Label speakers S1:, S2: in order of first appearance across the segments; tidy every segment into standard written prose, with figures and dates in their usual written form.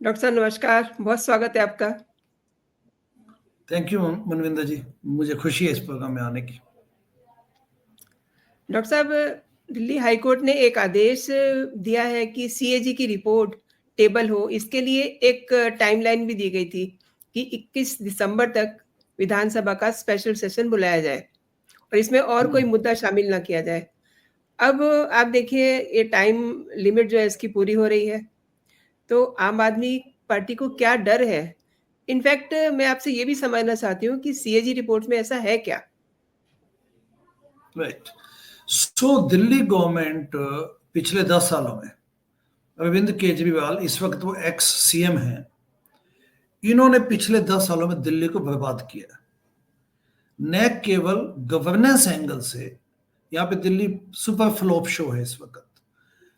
S1: Doctor साहब नमस्कार, बहुत स्वागत है आपका।
S2: थैंक यू मनविंदर जी, मुझे खुशी है इस प्रोग्राम में आने की।
S1: डॉक्टर साहब, दिल्ली हाई कोर्ट ने एक आदेश दिया है कि सीएजी की रिपोर्ट टेबल हो, इसके लिए एक टाइमलाइन भी दी गई थी कि 21 दिसंबर तक विधानसभा का स्पेशल सेशन बुलाया जाए और इसमें और कोई मुद्दा शामिल ना किया जाए। अब आप देखिए, ये टाइम लिमिट जो है इसकी पूरी हो रही है, तो आम आदमी पार्टी को क्या डर है? इनफैक्ट मैं आपसे ये भी समझना चाहती हूँ कि सीएजी रिपोर्ट में ऐसा है क्या?
S2: राइट। सो दिल्ली गवर्नमेंट पिछले 10 सालों में, अरविंद केजरीवाल इस वक्त वो एक्स सीएम हैं, इन्होंने पिछले 10 सालों में दिल्ली को बर्बाद किया। न केवल गवर्नेंस एंगल से, यहाँ पे दिल्ली सुपर फ्लॉप शो है इस वक्त।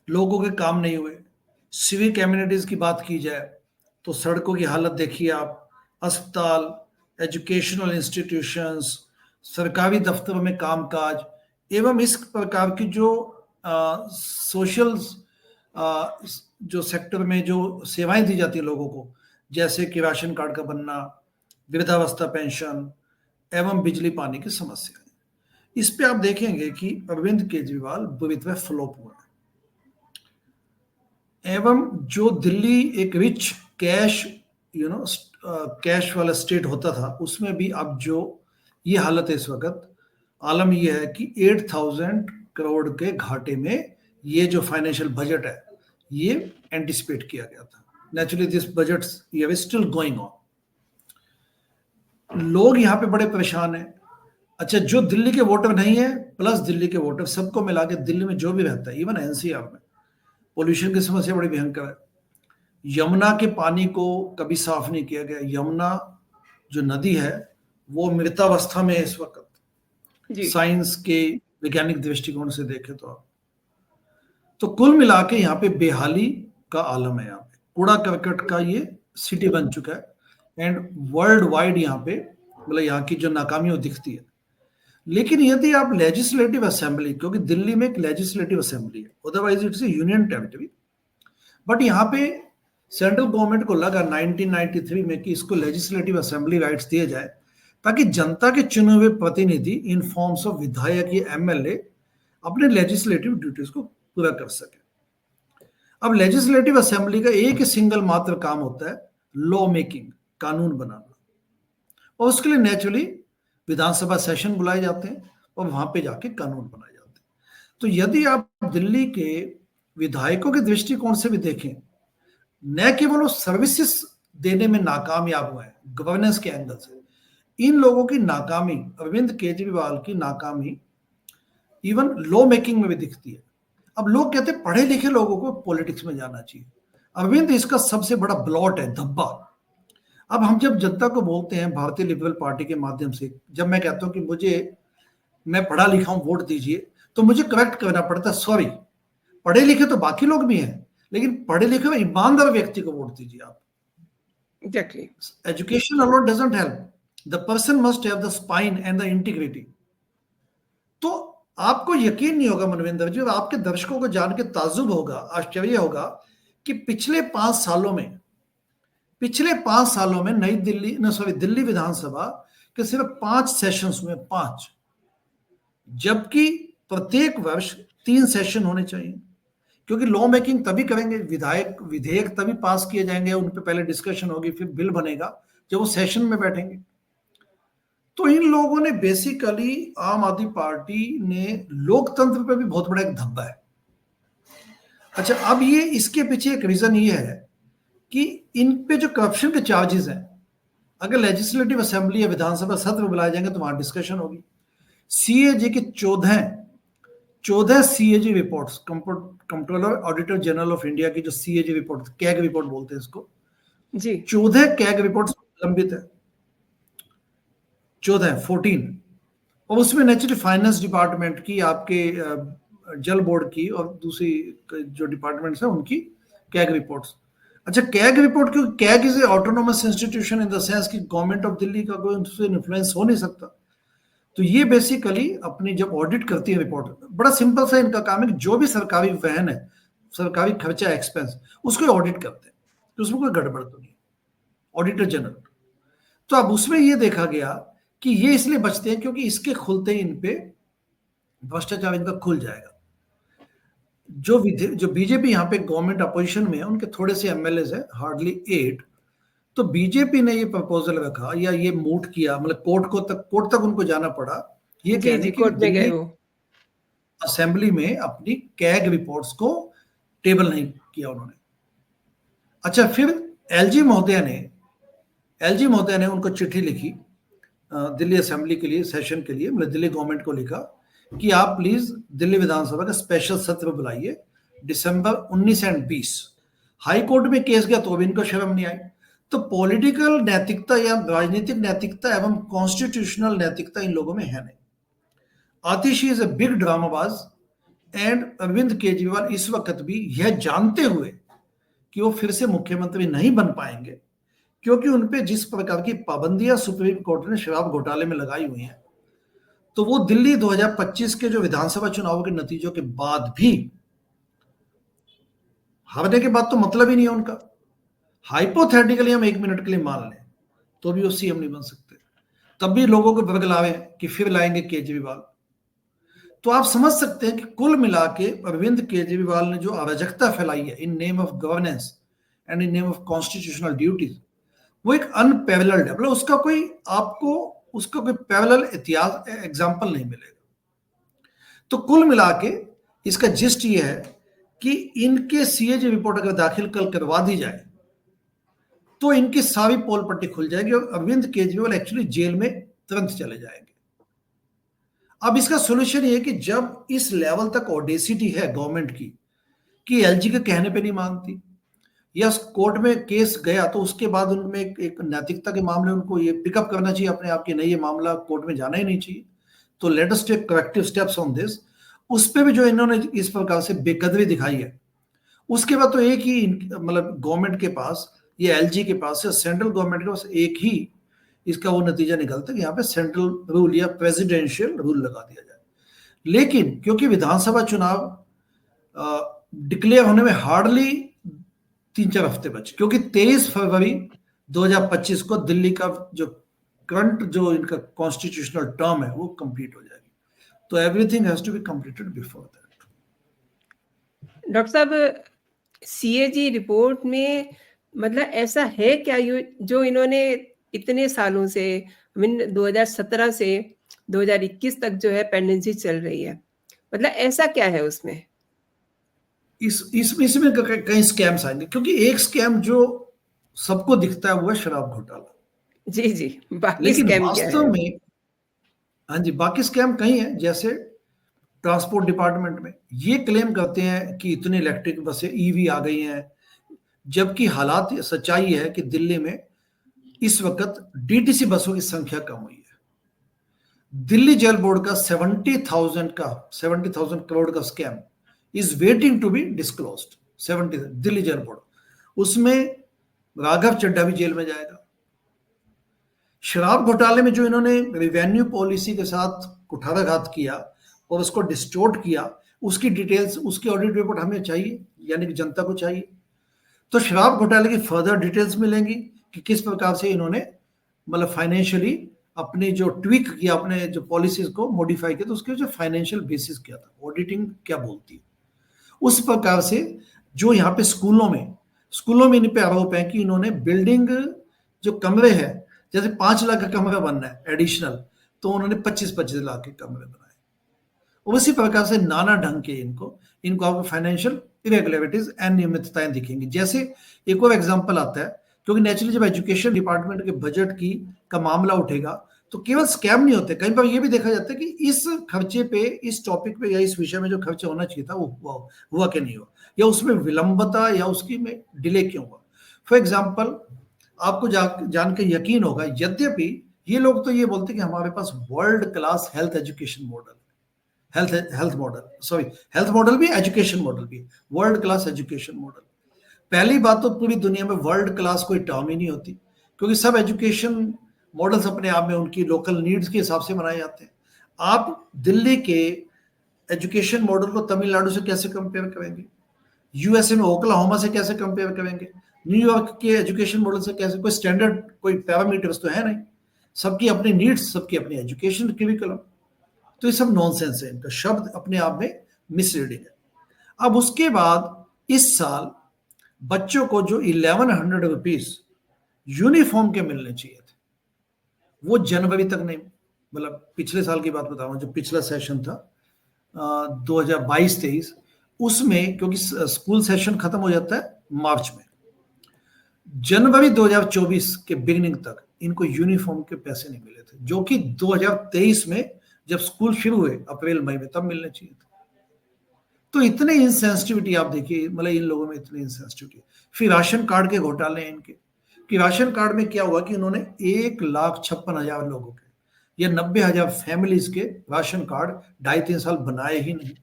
S2: लोगों के काम नहीं हुए। सिविक एमिनिटीज की बात की जाए तो सड़कों की हालत देखिए आप, अस्पताल, एजुकेशनल इंस्टीट्यूशंस, सरकारी दफ्तरों में कामकाज एवं इस प्रकार की जो सोशल जो सेक्टर में जो सेवाएं दी जाती है लोगों को, जैसे कि राशन कार्ड का बनना, वृद्धावस्था पेंशन एवं बिजली पानी की समस्या, इस पे आप देखेंगे कि अरविंद केजरीवाल बुरी तरह फ्लॉप हुआ है। एवं जो दिल्ली एक रिच कैश कैश वाला स्टेट होता था, उसमें भी अब जो ये हालत है इस वक्त, आलम यह है कि 8,000 करोड़ के घाटे में ये जो फाइनेंशियल बजट है ये एंटिसिपेट किया गया था। नेचुरली दिस बजट ये स्टिल गोइंग ऑन। लोग यहाँ पे बड़े परेशान हैं। अच्छा, जो दिल्ली के वोटर नहीं है प्लस दिल्ली के वोटर, सबको मिला के दिल्ली में जो भी रहता है, इवन एनसीआर में पोल्यूशन की समस्या बड़ी भयंकर है। यमुना के पानी को कभी साफ नहीं किया गया। यमुना जो नदी है वो मृतावस्था में है इस वक्त, साइंस के वैज्ञानिक दृष्टिकोण से देखें तो आप, तो कुल मिला के यहाँ पे बेहाली का आलम है। यहाँ पे कूड़ा करकट का ये सिटी बन चुका है एंड वर्ल्ड वाइड यहाँ पे मतलब यहाँ की जो नाकामी वो दिखती है। लेकिन यदि आप लेजिस्लेटिव असेंबली, क्योंकि दिल्ली में एक लेजिस्लेटिव असेंबली है, otherwise it's A union territory, but यहाँ पे सेंट्रल गवर्नमेंट को लगा 1993 में कि इसको लेजिस्लेटिव असेंबली राइट्स दिए जाए ताकि जनता के चुने हुए प्रतिनिधि इन फॉर्म्स ऑफ विधायक या एमएलए अपने लेजिस्लेटिव ड्यूटीज को पूरा कर सके। अब लेजिस्लेटिव असेंबली का एक सिंगल मात्र काम होता है लॉ मेकिंग, कानून बनाना, और उसके लिए नेचुरली विधानसभा सेशन बुलाए जाते हैं और वहां पे जाके कानून बनाए जाते हैं। तो यदि आप दिल्ली के विधायकों के दृष्टिकोण से भी देखें, न केवल वो सर्विसेज देने में नाकामयाब हुए हैं गवर्नेंस के एंगल से, इन लोगों की नाकामी, अरविंद केजरीवाल की नाकामी इवन लॉ मेकिंग में भी दिखती है। अब लोग कहते हैं पढ़े लिखे लोगों को पॉलिटिक्स में जाना चाहिए। अरविंद इसका सबसे बड़ा ब्लॉट है, धब्बा। अब हम जब जनता को बोलते हैं भारतीय लिबरल पार्टी के माध्यम से, जब मैं कहता हूं कि मैं पढ़ा लिखा हूं, वोट दीजिए, तो मुझे करेक्ट करना पड़ता है, सॉरी, पढ़े लिखे तो बाकी लोग भी हैं, लेकिन पढ़े लिखे में ईमानदार व्यक्ति को वोट दीजिए आप।
S1: Exactly.
S2: Education alone doesn't help. The person must have the spine and the integrity. तो आपको यकीन नहीं होगा मनविंदर जी, और आपके दर्शकों को जान के ताज्जुब होगा, आश्चर्य होगा कि पिछले 5 सालों में दिल्ली विधानसभा के सिर्फ 5 सेशंस में 5, जबकि प्रत्येक वर्ष 3 सेशन होने चाहिए, क्योंकि लॉ मेकिंग तभी करेंगे, विधेयक तभी पास किए जाएंगे, उन पे पहले डिस्कशन होगी, फिर बिल बनेगा जब वो सेशन में बैठेंगे। तो इन लोगों ने बेसिकली, आम आदमी पार्टी ने लोकतंत्र पे भी बहुत बड़ा एक धब्बा है। अच्छा, अब ये इसके पीछे एक रीजन ये है कि इन पे जो करप्शन के चार्जेस हैं, अगर लेजिस्लेटिव असेंबली या विधानसभा सत्र बुलाए जाएंगे तो वहां डिस्कशन होगी। सीएजी के 14 CAG reports, controller auditor general of India की जो सीएजी रिपोर्ट, कैग रिपोर्ट बोलते हैं इसको जी, 14 कैग रिपोर्ट्स लंबित है, 14, और उसमें नेचुरली फाइनेंस डिपार्टमेंट की, आपके जल बोर्ड की और दूसरी जो डिपार्टमेंट्स है उनकी कैग रिपोर्ट्स। अच्छा, कैग रिपोर्ट, क्योंकि CAG is a autonomous institution in the sense कि गवर्नमेंट ऑफ दिल्ली का कोई उससे इन्फ्लुएंस हो नहीं सकता। तो ये बेसिकली अपनी जब ऑडिट करती है रिपोर्ट, बड़ा सिंपल सा इनका काम है कि जो भी सरकारी वहन है, सरकारी खर्चा एक्सपेंस, उसको ऑडिट करते हैं। कि उसमें कोई गड़बड़ तो नहीं, ऑडिटर जनरल। तो अब उसमें ये देखा गया कि ये इसलिए बचते हैं क्योंकि इसके खुलते ही इन पे भ्रष्टाचार इनका खुल जाएगा। जो बीजेपी यहाँ पे गवर्नमेंट अपोजिशन में है, उनके थोड़े से एमएलए है, हार्डली 8। तो बीजेपी ने ये प्रपोजल रखा या ये मूव किया, मतलब कोर्ट तक उनको जाना पड़ा, ये
S1: जी
S2: कहने
S1: जी,
S2: की
S1: कोर्ट में गए
S2: दिल्ली
S1: वो।
S2: असेंबली में अपनी कैग रिपोर्ट्स को टेबल नहीं किया उन्होंने। अच्छा, फिर एलजी महोदया ने उनको चिट्ठी लिखी दिल्ली असेंबली के लिए, सेशन के लिए, मतलब दिल्ली गवर्नमेंट को लिखा कि आप प्लीज दिल्ली विधानसभा का स्पेशल सत्र बुलाइए दिसंबर 19 और 20। हाई कोर्ट में केस गया तो भी इनको शर्म नहीं आई। तो पॉलिटिकल नैतिकता या राजनीतिक नैतिकता एवं कॉन्स्टिट्यूशनल नैतिकता इन लोगों में है नहीं। आतिशी इज ए बिग ड्रामाबाज एंड अरविंद केजरीवाल इस वक्त भी यह जानते हुए कि वो फिर से मुख्यमंत्री नहीं बन पाएंगे, क्योंकि उनपे जिस प्रकार की पाबंदियां सुप्रीम कोर्ट ने शराब घोटाले में लगाई हुई हैं, तो वो दिल्ली 2025 के जो विधानसभा चुनाव के नतीजों के बाद भी, हारने के बाद तो मतलब ही नहीं है उनका। हाइपोथेटिकली हम 1 मिनट के लिए मान लें तो भी वो सीएम नहीं बन सकते, तब भी लोगों को बगलावे कि फिर लाएंगे केजरीवाल। तो आप समझ सकते हैं कि कुल मिला के अरविंद केजरीवाल ने जो अराजकता फैलाई है in name of governance and in name of constitutional duties, वो एक अनपैरेलल्ड है। मतलब उसका कोई पैरेलल इतिहास एग्जाम्पल नहीं मिलेगा। तो कुल मिला के इसका जिस्ट ये है कि इनके सीएजी रिपोर्ट अगर दाखिल कल करवा दी जाए तो इनकी सारी पोल पट्टी खुल जाएगी और अरविंद केजरीवाल एक्चुअली जेल में तुरंत चले जाएंगे। अब इसका सोल्यूशन ये है कि जब इस लेवल तक ऑडेसिटी है गवर्नमेंट की कि एलजी के कहने पे नहीं मानती, या कोर्ट में केस गया तो उसके बाद उनमें एक नैतिकता के मामले उनको ये पिकअप करना चाहिए अपने आप के, नहीं ये मामला कोर्ट में जाना ही नहीं चाहिए, तो let us take corrective steps on this. उस पे भी जो इन्होंने इस प्रकार से बेकदरी दिखाई है, उसके बाद तो एक ही मतलब गवर्नमेंट के पास, ये एलजी के पास या सेंट्रल गवर्नमेंट के पास एक ही इसका वो नतीजा निकलता है कि यहाँ पे सेंट्रल रूल या प्रेसिडेंशियल रूल लगा दिया जाए। लेकिन क्योंकि विधानसभा चुनाव डिक्लेयर होने में हार्डली 3-4 हफ्ते बचे, क्योंकि 23 फरवरी 2025 को दिल्ली का जो करंट जो इनका कॉन्स्टिट्यूशनल टर्म है वो कंप्लीट हो जाएगी, तो everything has to be completed before that.
S1: Doctor साहब, सीएजी रिपोर्ट में मतलब ऐसा है क्या जो इन्होंने इतने सालों से, आई मीन 2017 से 2021 तक जो है पेंडेंसी चल रही है, मतलब ऐसा क्या है उसमें?
S2: इसमें कई स्कैम्स आएंगे, क्योंकि एक स्कैम जो सबको दिखता है वो है शराब घोटाला।
S1: जी जी, बाकी
S2: लेकिन
S1: स्कैम क्या
S2: वास्तव
S1: है?
S2: में, हाँ जी, बाकी स्कैम कई हैं। जैसे ट्रांसपोर्ट डिपार्टमेंट में ये क्लेम करते हैं कि इतनी इलेक्ट्रिक बसें ईवी आ गई हैं, जबकि हालात सच्चाई है कि दिल्ली में इस वक्त डीटीसी बसों की संख्या कम हुई है। दिल्ली जल बोर्ड का 70,000 करोड़ का scam is waiting to be disclosed. 70 Delhi Jal board, उसमें राघव चड्ढा भी जेल में जाएगा। शराब घोटाले में जो इन्होंने रेवेन्यू पॉलिसी के साथ कुठाराघात किया और उसको डिस्टोर्ट किया, उसकी डिटेल्स, उसकी ऑडिट रिपोर्ट हमें चाहिए, यानी कि जनता को चाहिए। तो शराब घोटाले की फर्दर डिटेल्स मिलेंगी कि किस प्रकार से इन्होंने मतलब फाइनेंशियली अपने जो ट्वीक किया, अपने जो पॉलिसीज को मॉडिफाई किया, तो उसके जो फाइनेंशियल बेसिस क्या था, ऑडिटिंग क्या बोलती है, उस प्रकार से जो यहाँ पे स्कूलों में इन पे आरोप है कि इन्होंने बिल्डिंग जो कमरे हैं, जैसे 5 लाख का कमरा बनना है एडिशनल, तो उन्होंने 25-25 लाख के कमरे बनाए। उसी प्रकार से नाना ढंग के इनको आपको फाइनेंशियल इरेगुलरिटीज अनियमितताएं दिखेंगी। जैसे एक और एग्जांपल आता है, क्योंकि नेचुरली जब एजुकेशन डिपार्टमेंट के बजट का मामला उठेगा तो केवल स्कैम नहीं होते, कई बार ये भी देखा जाता है कि इस खर्चे पे, इस टॉपिक पे या इस विषय में जो खर्चा होना चाहिए था वो हुआ कि नहीं हुआ, या उसमें विलंबता या उसकी में डिले क्यों हुआ। फॉर एग्जाम्पल, आपको जान के यकीन होगा, यद्यपि ये लोग तो ये बोलते कि हमारे पास world class health education model, health model भी, एजुकेशन मॉडल भी, वर्ल्ड क्लास एजुकेशन मॉडल। पहली बात तो पूरी दुनिया में वर्ल्ड क्लास कोई टर्म ही नहीं होती, क्योंकि सब एजुकेशन मॉडल्स अपने आप में उनकी लोकल नीड्स के हिसाब से बनाए जाते हैं। आप दिल्ली के एजुकेशन मॉडल को तमिलनाडु से कैसे कंपेयर करेंगे, यूएसए में ओक्लाहोमा से कैसे कंपेयर करेंगे, न्यूयॉर्क के एजुकेशन मॉडल से कैसे, कोई स्टैंडर्ड कोई पैरामीटर्स तो है नहीं, सबकी अपनी नीड्स, सबकी अपनी एजुकेशन करिकुलम। तो ये सब नॉनसेंस है, इनका शब्द अपने आप में मिसरीडिंग है। अब उसके बाद इस साल बच्चों को जो 1100 रुपीज यूनिफॉर्म के मिलने चाहिए थे, वो जनवरी तक नहीं, मतलब पिछले साल की बात बता रहा हूँ, जो पिछला सेशन था 2022-23, उसमें क्योंकि स्कूल सेशन खत्म हो जाता है मार्च में, जनवरी 2024 के बिगिनिंग तक इनको यूनिफॉर्म के पैसे नहीं मिले थे, जो कि 2023 में जब स्कूल शुरू हुए अप्रैल मई में तब मिलने चाहिए थे। तो इतने इंसेंसिटिविटी आप देखिए, मतलब इन लोगों में इतनी इंसेंसिटिविटी। फिर राशन कार्ड के घोटाले हैं इनके, कि राशन कार्ड में क्या हुआ कि उन्होंने 1,56,000 लोगों के या 90,000 फैमिलीज के राशन कार्ड 2.5-3 साल बनाए ही नहीं।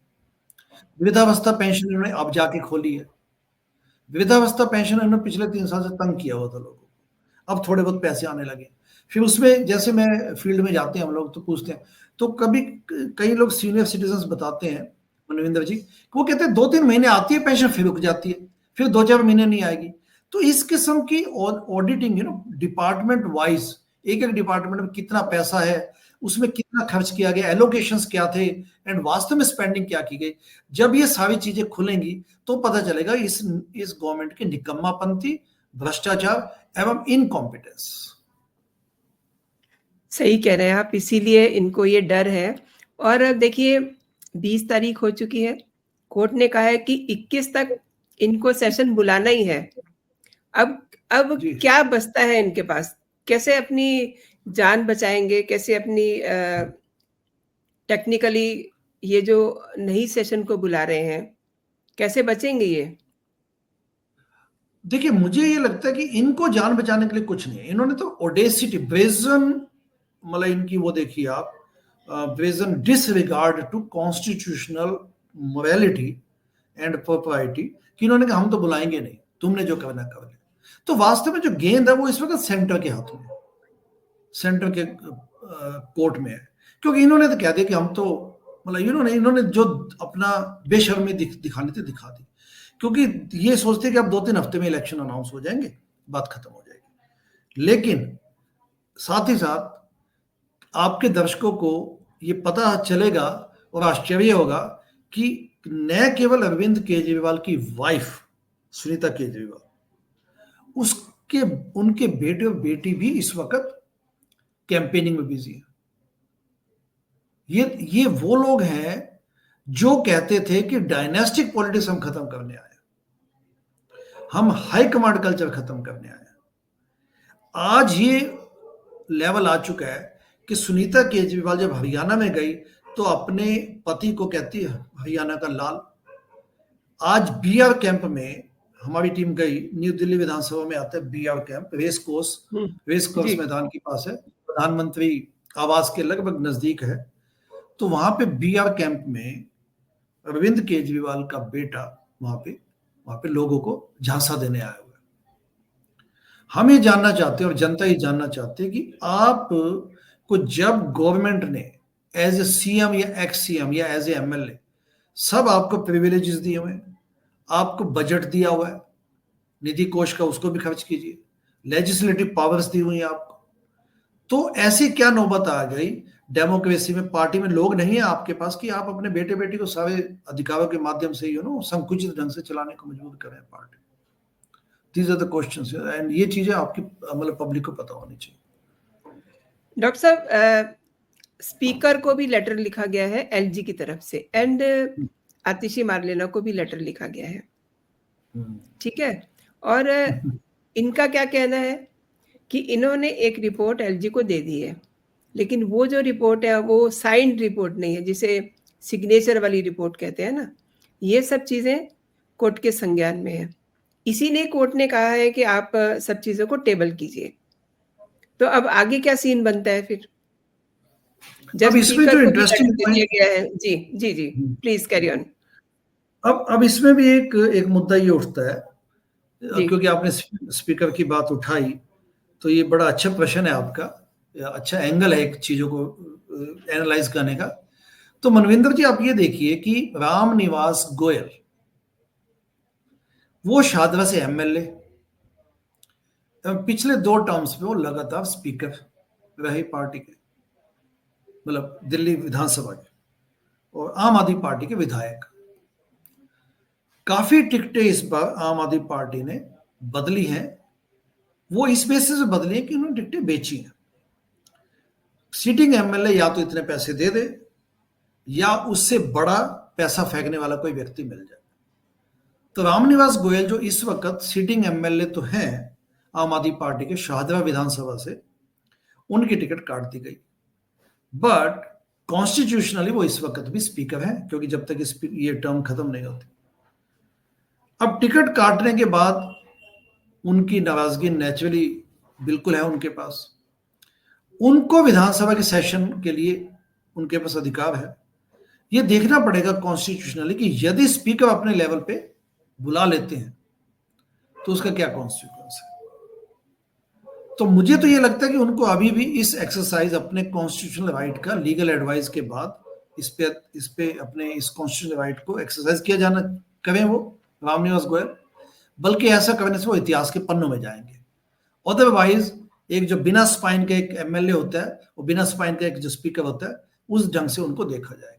S2: वृद्धावस्था पेंशन इन्होंने अब जाके खोली है। वृद्धावस्था पेंशन इन्होंने पिछले 3 साल से तंग किया हुआ था लोगों को, अब थोड़े बहुत पैसे आने लगे। फिर उसमें जैसे मैं फील्ड में जाते हैं हम लोग तो पूछते हैं, तो कभी कई लोग सीनियर सिटीजन बताते हैं मनविंदर जी, वो कहते हैं 2-3 महीने आती है पेंशन, फिर रुक जाती है, फिर 2-4 महीने नहीं आएगी। तो इस किस्म की ऑडिटिंग, डिपार्टमेंट वाइज, एक एक डिपार्टमेंट में कितना पैसा है, उसमें कितना खर्च किया गया, एलोकेशंस क्या थे, एंड वास्तव में स्पेंडिंग क्या की गई, जब ये सारी चीजें खुलेंगी तो पता चलेगा इस गवर्नमेंट की निकम्मापंती, भ्रष्टाचार एवं इनकॉम्पिटेंस।
S1: सही कह रहे हैं आप, इसीलिए इनको ये डर है। और अब देखिए 20 तारीख हो चुकी है, कोर्ट ने कहा है कि 21 तक इनको सेशन बुलाना ही है। अब क्या बचता है इनके पास, कैसे अपनी जान बचाएंगे, कैसे अपनी टेक्निकली ये जो नई सेशन को बुला रहे हैं, कैसे बचेंगे ये?
S2: देखिए मुझे ये लगता है कि इनको जान बचाने के लिए कुछ नहीं है, इन्होंने तो ओडेसिटी, ब्रेजन, मतलब इनकी वो देखिए आप, brazen disregard to constitutional morality and propriety, कि इन्होंने कहा हम तो बुलाएंगे नहीं, तुमने जो करना कर ले। तो वास्तव में जो गेंद है वो इस वक्त सेंटर के हाथों में, सेंटर के कोर्ट में है, क्योंकि इन्होंने तो कह दिया कि हम तो, मतलब इन्होंने जो अपना बेशर्मी दिखानी थी दिखा दी, क्योंकि ये सोचते कि अब 2-3 हफ्ते में इलेक्शन अनाउंस हो जाएंगे, बात खत्म हो जाएगी। लेकिन साथ ही साथ आपके दर्शकों को ये पता चलेगा और आश्चर्य होगा कि न केवल अरविंद केजरीवाल की वाइफ सुनीता केजरीवाल, उसके उनके बेटे और बेटी भी इस वक्त कैंपेनिंग में बिजी है। ये वो लोग हैं जो कहते थे कि डायनेस्टिक पॉलिटिक्स हम खत्म करने आए, हम हाई कमांड कल्चर खत्म करने आए। आज ये लेवल आ चुका है कि सुनीता केजरीवाल जब हरियाणा में गई तो अपने पति को कहती है हरियाणा का लाल। आज बीआर कैंप में हमारी टीम गई, न्यू दिल्ली विधानसभा में आता है बीआर कैंप, रेस कोर्स मैदान के पास है, प्रधानमंत्री आवास के लगभग नजदीक है। तो वहां पे बीआर कैंप में अरविंद केजरीवाल का बेटा वहां पे लोगों को झांसा देने आया हुआ है। हम ये जानना चाहते हैं और जनता ये जानना चाहती है कि आप को जब गवर्नमेंट ने एज ए सीएम या एक्स सीएम या एज ए एमएलए सब आपको प्रिविलेजेस दिए हुए हैं, आपको बजट दिया हुआ है, निधि कोष का उसको भी खर्च कीजिए, लेजिस्लेटिव पावर्स दी हुई है आपको, तो ऐसी क्या नौबत आ गई डेमोक्रेसी में, पार्टी में लोग नहीं है आपके पास कि आप अपने बेटे बेटी को सारे अधिकारों के माध्यम से संकुचित ढंग से चलाने को मजबूर करें party. These are the questions and ये चीजें आपकी मतलब पब्लिक को पता होनी चाहिए।
S1: डॉक्टर साहब, स्पीकर को भी लेटर लिखा गया है एलजी की तरफ से, एंड आतिशी मार्लेना को भी लेटर लिखा गया है, ठीक है। और इनका क्या कहना है कि इन्होंने एक रिपोर्ट एलजी को दे दी है, लेकिन वो जो रिपोर्ट है वो साइंड रिपोर्ट नहीं है, जिसे सिग्नेचर वाली रिपोर्ट कहते हैं ना। ये सब चीजें कोर्ट के संज्ञान में है, इसीलिए कोर्ट ने कहा है कि आप सब चीजों को टेबल कीजिए। तो अब आगे क्या सीन बनता है फिर, जब
S2: इसमें जो इंटरेस्टिंग
S1: दिया गया है? जी जी जी, प्लीज कैरी ऑन।
S2: अब इसमें भी एक मुद्दा ये उठता है, क्योंकि आपने स्पीकर की बात उठाई, तो ये बड़ा अच्छा प्रश्न है आपका, अच्छा एंगल है एक चीजों को एनालाइज करने का। तो मनविंदर जी आप ये देखिए कि राम निवास गोयल वो शादरा से एमएलए, पिछले 2 टर्म्स में वो लगातार स्पीकर रहे पार्टी के, मतलब दिल्ली विधानसभा के, और आम आदमी पार्टी के विधायक। काफी टिकटें इस बार आम आदमी पार्टी ने बदली हैं। वो इस बेसिस से बदली है कि उन्होंने टिकटें बेची हैं। सिटिंग एमएलए या तो इतने पैसे दे दे या उससे बड़ा पैसा फेंकने वाला कोई व्यक्ति मिल जाए। तो रामनिवास गोयल जो इस वक्त सिटिंग एमएलए तो हैं आम आदमी पार्टी के शाहदरा विधानसभा से, उनकी टिकट काट दी गई, बट कॉन्स्टिट्यूशनली वो इस वक्त भी स्पीकर हैं, क्योंकि जब तक ये टर्म खत्म नहीं होती। अब टिकट काटने के बाद उनकी नाराजगी नेचुरली बिल्कुल है उनके पास। उनको विधानसभा के सेशन के लिए उनके पास अधिकार है। ये देखना पड़ेगा कॉन्स्टिट्यूशनली कि यदि स्पीकर अपने लेवल पे बुला लेते हैं तो उसका क्या कॉन्सिक्वेंस है। तो मुझे तो ये लगता है कि उनको अभी भी इस एक्सरसाइज अपने कॉन्स्टिट्यूशनल राइट का लीगल एडवाइस के बाद इस पे अपने इस कॉन्स्टिट्यूशनल राइट को एक्सरसाइज किया जाना करें वो रामनिवास गोयल, बल्कि ऐसा करने से वो इतिहास के पन्नों में जाएंगे। अदरवाइज एक जो बिना स्पाइन का एक एमएलए होता है और बिना स्पाइन का एक जो स्पीकर होता है, उस ढंग से उनको देखा जाएगा।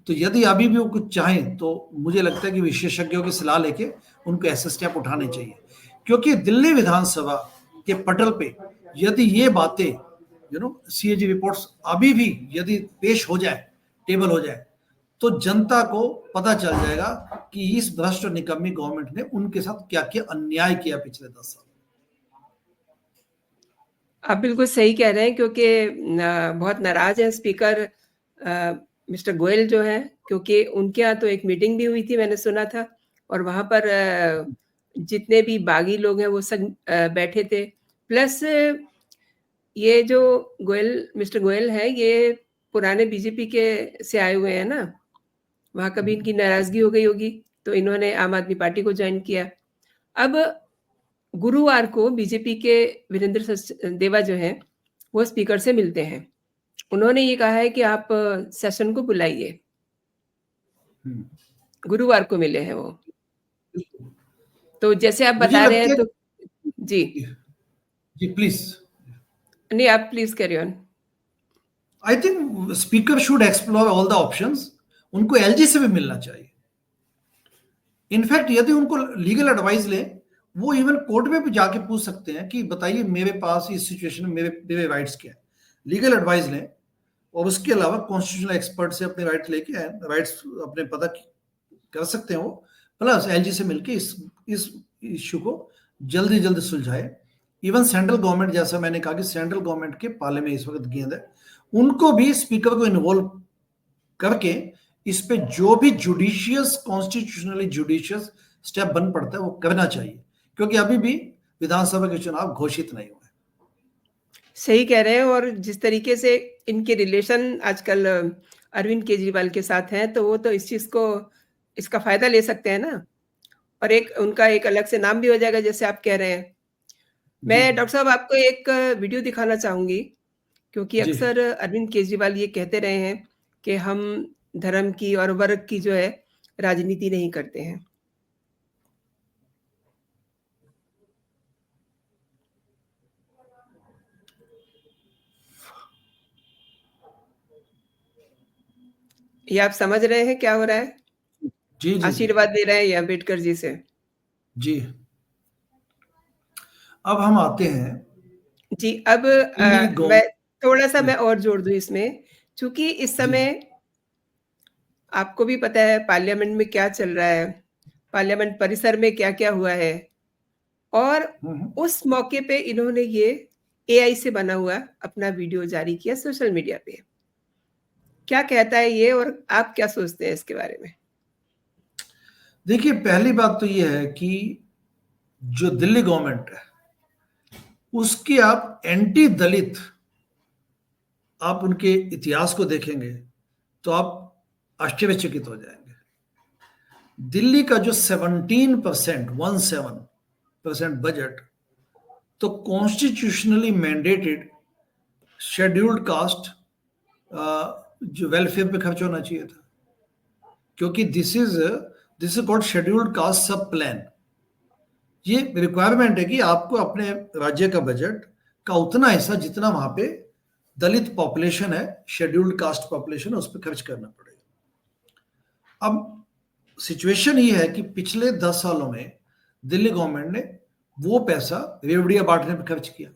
S2: तो यदि अभी भी वो कुछ चाहें तो मुझे लगता है कि विशेषज्ञों की सलाह लेके उनको ऐसे स्टेप उठाने चाहिए, क्योंकि दिल्ली विधानसभा के पटल पे यदि ये बातें सीएजी रिपोर्ट्स अभी भी यदि पेश हो जाए, टेबल हो जाए, तो जनता को पता चल जाएगा कि इस भ्रष्ट और निकम्मी गवर्नमेंट ने उनके साथ क्या क्या अन्याय किया पिछले 10 साल।
S1: आप बिल्कुल सही कह रहे हैं, क्योंकि बहुत नाराज है स्पीकर मिस्टर गोयल जो है, क्योंकि उनके यहाँ तो एक मीटिंग भी हुई थी, मैंने सुना था, और वहां पर जितने भी बागी लोग हैं वो सब बैठे थे। प्लस ये जो मिस्टर गोयल है, ये पुराने बीजेपी के से आए हुए हैं ना, वहां कभी इनकी नाराजगी हो गई होगी तो इन्होंने आम आदमी पार्टी को ज्वाइन किया। अब गुरुवार को बीजेपी के वीरेंद्र देवा जो है वो स्पीकर से मिलते हैं। उन्होंने ये कहा है कि आप सेशन को बुलाइए। गुरुवार को मिले हैं वो। तो जैसे आप बता रहे हैं तो जी
S2: जी प्लीज।
S1: नहीं, आप please carry on.
S2: I think speaker should explore all the options. उनको एलजी से भी मिलना चाहिए। इनफैक्ट यदि उनको लीगल एडवाइस लें, वो इवन कोर्ट में भी जाके पूछ सकते हैं कि बताइए मेरे पास इस सिचुएशन में मेरे राइट्स क्या है, लीगल एडवाइस लें। और उसके अलावा कॉन्स्टिट्यूशनल एक्सपर्ट से अपने राइट लेके राइट्स अपने पता कर सकते हैं वो, प्लस एलजी से मिलके इस इश्यू को जल्दी जल्दी सुलझाए। इवन सेंट्रल गवर्नमेंट, जैसा मैंने कहा कि सेंट्रल गवर्नमेंट के पाले में इस वक्त गेंद है, उनको भी स्पीकर को इन्वॉल्व करके इस पे जो भी जुडिशियस, कॉन्स्टिट्यूशनली जुडिशियस स्टेप बन पड़ता है वो करना चाहिए, क्योंकि अभी भी विधानसभा के चुनाव घोषित नहीं हुए।
S1: सही कह रहे हैं। और जिस तरीके से इनके रिलेशन आजकल अरविंद केजरीवाल के साथ हैं, तो वो तो इसका फायदा ले सकते हैं ना, और एक उनका एक अलग से नाम भी हो जाएगा, जैसे आप कह रहे हैं। मैं डॉक्टर साहब आपको एक वीडियो दिखाना चाहूंगी, क्योंकि अक्सर अरविंद केजरीवाल ये कहते रहे हैं कि हम धर्म की और वर्ग की जो है राजनीति नहीं करते हैं। ये आप समझ रहे हैं क्या हो रहा है?
S2: जी,
S1: आशीर्वाद दे रहे हैं ये अम्बेडकर जी से।
S2: जी। अब हम आते हैं
S1: जी। अब मैं थोड़ा सा मैं और जोड़ दूं इसमें, क्योंकि इस समय आपको भी पता है पार्लियामेंट में क्या चल रहा है, पार्लियामेंट परिसर में क्या क्या हुआ है, और उस मौके पे इन्होंने ये एआई से बना हुआ अपना वीडियो जारी किया सोशल मीडिया पे। क्या कहता है ये, और आप क्या सोचते हैं इसके बारे में?
S2: देखिए, पहली बात तो ये है कि जो दिल्ली गवर्नमेंट है उसकी आप एंटी दलित, आप उनके इतिहास को देखेंगे तो आप आश्चर्यचकित हो जाएंगे। दिल्ली का जो 17% बजट तो कॉन्स्टिट्यूशनली मैंडेटेड शेड्यूल्ड कास्ट जो वेलफेयर पे खर्च होना चाहिए था, क्योंकि this is called scheduled caste सब प्लान। ये रिक्वायरमेंट है कि आपको अपने राज्य का बजट का उतना हिस्सा जितना वहां पे दलित पॉपुलेशन है, शेड्यूल्ड कास्ट पॉपुलेशन है, उस पर खर्च करना पड़ेगा। अब सिचुएशन ये है कि पिछले 10 सालों में दिल्ली गवर्नमेंट ने वो पैसा रेवड़िया बांटने पर खर्च किया,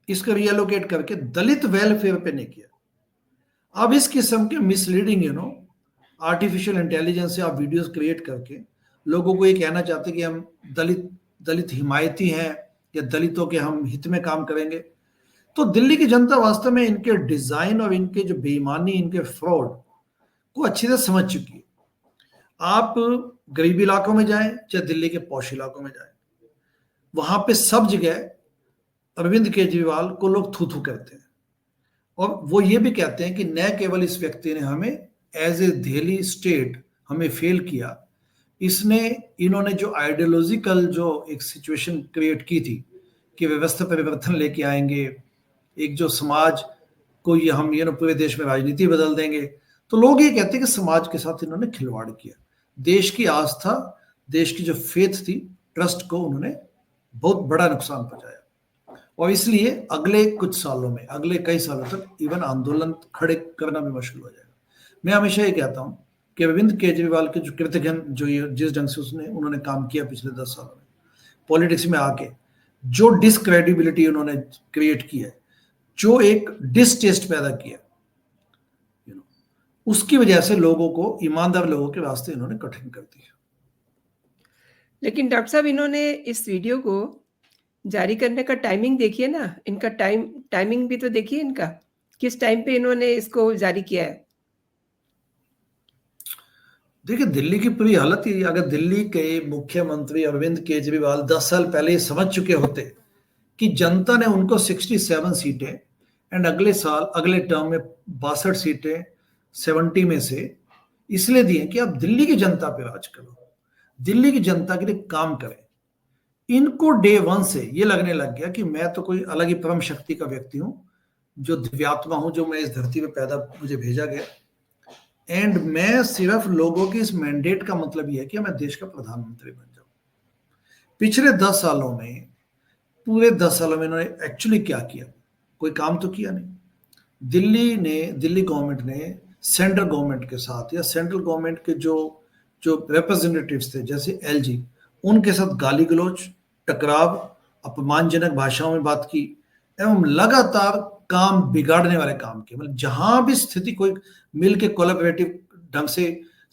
S2: इसको रीएलोकेट करके दलित वेलफेयर पे नहीं किया। अब इस किस्म के मिसलीडिंग आर्टिफिशियल इंटेलिजेंस से आप वीडियोस क्रिएट करके लोगों को ये कहना चाहते हैं कि हम दलित हिमायती हैं या दलितों के हम हित में काम करेंगे। तो दिल्ली की जनता वास्तव में इनके डिजाइन और इनके जो बेईमानी, इनके फ्रॉड को अच्छी तरह समझ चुकी है। आप गरीब इलाकों में जाएं चाहे दिल्ली के पॉश इलाकों में जाएं, वहां पे सब जगह अरविंद केजरीवाल को लोग थू थू करते हैं और वो ये भी कहते हैं कि न केवल इस व्यक्ति ने हमें एज ए दिल्ली स्टेट हमें फेल किया, इन्होंने जो आइडियोलॉजिकल जो एक सिचुएशन क्रिएट की थी कि व्यवस्था परिवर्तन लेके आएंगे, एक जो समाज को ये हम पूरे देश में राजनीति बदल देंगे, तो लोग ये कहते हैं कि समाज के साथ इन्होंने खिलवाड़ किया। देश की आस्था, देश की जो फेथ थी, ट्रस्ट को उन्होंने बहुत बड़ा नुकसान पहुंचाया और इसलिए अगले कुछ सालों में, अगले कई सालों तक इवन आंदोलन खड़े करना भी मुश्किल हो जाएगा। मैं हमेशा ये कहता हूं कि अरविंद केजरीवाल के जो कृतघ्न जो जिस ढंग से उन्होंने काम किया पिछले 10 सालों में पॉलिटिक्स में आके, जो डिसक्रेडिबिलिटी उन्होंने क्रिएट की है, जो एक डिसटेस्ट पैदा किया, उसकी वजह से लोगों को, ईमानदार लोगों के रास्ते इन्होंने कठिन कर दिया।
S1: लेकिन डॉक्टर साहब, इन्होंने इस वीडियो को जारी करने का टाइमिंग देखिए ना, इनका टाइमिंग भी तो देखिए इनका, किस टाइम पे इन्होंने इसको जारी किया है।
S2: देखिए, दिल्ली की पूरी हालत ही, अगर दिल्ली के मुख्यमंत्री अरविंद केजरीवाल 10 साल पहले समझ चुके होते कि जनता ने उनको 67 सीटें एंड अगले साल, अगले टर्म में 62 सीटें 70 में से इसलिए दिए कि आप दिल्ली की जनता पे राज करो, दिल्ली की जनता के लिए काम करें। इनको डे 1 से ये लगने लग गया कि मैं तो कोई अलग ही परम शक्ति का व्यक्ति हूं, जो दिव्यात्मा हूं, जो मैं इस धरती पे मुझे भेजा गया एंड मैं सिर्फ लोगों की इस मैंडेट का मतलब यह है कि मैं देश का प्रधानमंत्री बन जाऊं। पिछले 10 सालों में, पूरे 10 सालों में इन्होंने एक्चुअली क्या किया? कोई काम तो किया नहीं। दिल्ली गवर्नमेंट ने सेंट्रल गवर्नमेंट के साथ या सेंट्रल गवर्नमेंट के जो रिप्रेजेंटेटिव्स थे जैसे एलजी, उनके साथ गाली गलौज, टकराव, अपमानजनक भाषाओं में बात की एवं लगातार काम बिगाड़ने वाले काम किए। मतलब जहां भी स्थिति कोई मिल के कोलैबोरेटिव ढंग से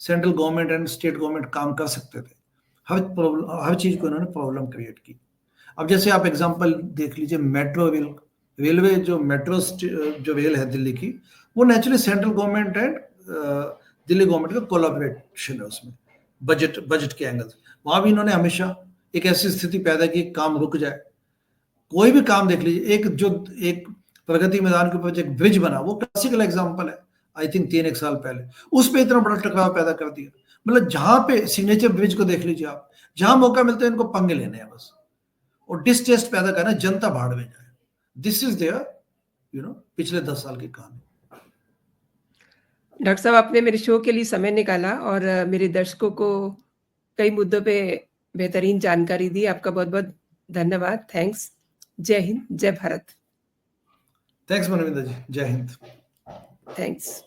S2: central government and state government काम कर सकते थे, हर चीज को इन्होंने प्रॉब्लम क्रिएट की। अब जैसे आप एग्जांपल देख लीजिए, मेट्रो रेलवे, जो मेट्रो जो रेल है दिल्ली की, वो naturally central government and Delhi government का कोलैबोरेशन है उसमें, बजट के एंगल से। वहां भी इन्होंने हमेशा एक ऐसी स्थिति पैदा की, काम रुक जाए। कोई भी काम देख लीजिए, एक प्रगति मैदान के ऊपर एक ब्रिज बना, वो क्लासिकल एग्जांपल है, आई थिंक 3-1 साल पहले, उस पे इतना बड़ा टकराव पैदा कर दिया। मतलब जहां पे सिग्नेचर ब्रिज को देख लीजिए आप, जहां मौका मिलता है इनको पंगे लेने हैं बस, और डिसटेस्ट पैदा करना, जनता भाड़ में जाए। दिस इज देयर पिछले 10 साल की कहानी।
S1: डॉक्टर साहब, आपने मेरे शो के लिए समय निकाला और मेरे दर्शकों को कई मुद्दों पे बेहतरीन जानकारी दी। आपका बहुत बहुत धन्यवाद। थैंक्स। जय हिंद, जय भारत।
S2: थैंक्स मनविंदर जी, जय हिंद।
S1: थैंक्स।